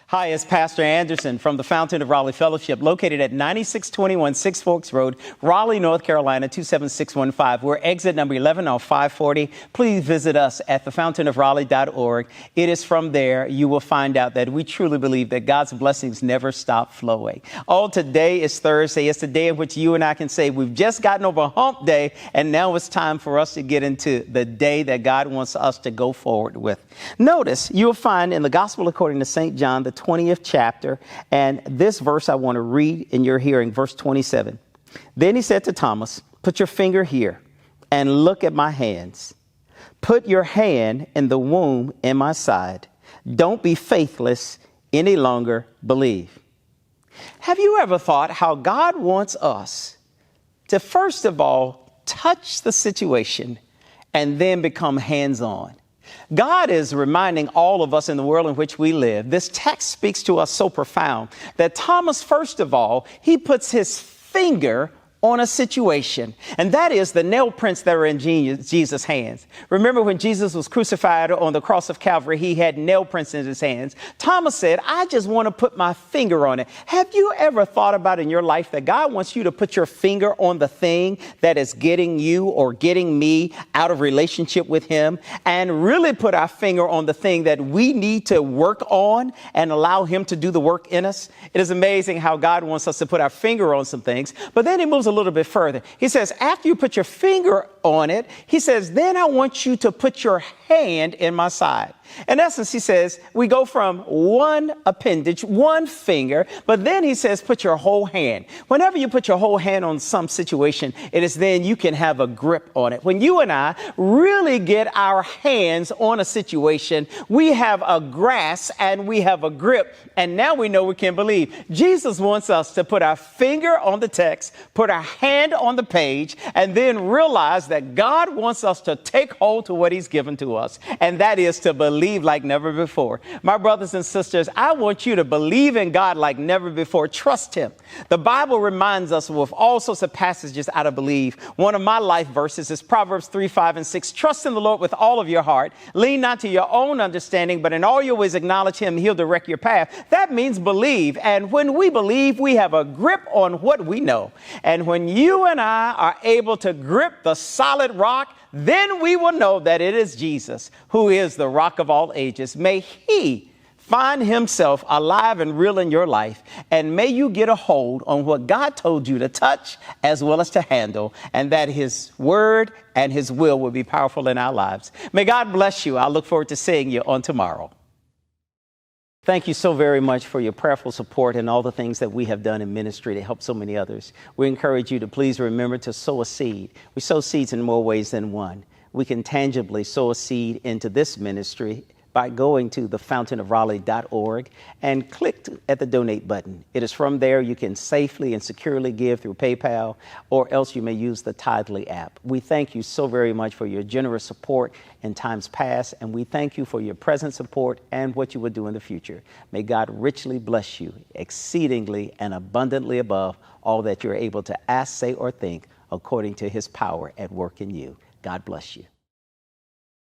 Hi, it's Pastor Anderson from the Fountain of Raleigh Fellowship, located at 9621 Six Forks Road, Raleigh, North Carolina, 27615. We're exit number 11 on 540. Please visit us at thefountainofraleigh.org. It is from there you will find out that we truly believe that God's blessings never stop flowing. Oh, today is Thursday. It's the day in which you and I can say we've just gotten over hump day, and now it's time for us to get into the day that God wants us to go forward with. Notice you'll find in the Gospel according to St. John, the 20th chapter, and this verse I want to read in your hearing, verse 27. Then he said to Thomas, "Put your finger here and look at my hands. Put your hand in the wound in my side. Don't be faithless any longer, believe." Have you ever thought how God wants us to, first of all, touch the situation and then become hands-on? God is reminding all of us in the world in which we live. This text speaks to us so profound that Thomas, first of all, he puts his finger on a situation, and that is the nail prints that were in Jesus' hands. Remember when Jesus was crucified on the cross of Calvary, he had nail prints in his hands. Thomas said, "I just want to put my finger on it." Have you ever thought about in your life that God wants you to put your finger on the thing that is getting you or getting me out of relationship with him, and really put our finger on the thing that we need to work on and allow him to do the work in us? It is amazing how God wants us to put our finger on some things, but then he moves a little bit further. He says, after you put your finger on it, he says, then I want you to put your hand in my side. In essence, he says, we go from one appendage, one finger, but then he says, put your whole hand. Whenever you put your whole hand on some situation, it is then you can have a grip on it. When you and I really get our hands on a situation, we have a grasp and we have a grip, and now we know we can believe. Jesus wants us to put our finger on the text, put our hand on the page, and then realize that God wants us to take hold to what he's given to us, and that is to believe like never before. My brothers and sisters, I want you to believe in God like never before. Trust him. The Bible reminds us with all sorts of passages how to believe. One of my life verses is Proverbs 3, 5, and 6. Trust in the Lord with all of your heart. Lean not to your own understanding, but in all your ways acknowledge him. He'll direct your path. That means believe. And when we believe, we have a grip on what we know. And when you and I are able to grip the solid rock, then we will know that it is Jesus who is the rock of all ages. May he find himself alive and real in your life. And may you get a hold on what God told you to touch as well as to handle, and that his word and his will be powerful in our lives. May God bless you. I look forward to seeing you on tomorrow. Thank you so very much for your prayerful support and all the things that we have done in ministry to help so many others. We encourage you to please remember to sow a seed. We sow seeds in more ways than one. We can tangibly sow a seed into this ministry by going to thefountainofraleigh.org and click at the donate button. It is from there you can safely and securely give through PayPal, or else you may use the Tithely app. We thank you so very much for your generous support in times past, and we thank you for your present support and what you will do in the future. May God richly bless you exceedingly and abundantly above all that you're able to ask, say, or think, according to his power at work in you. God bless you.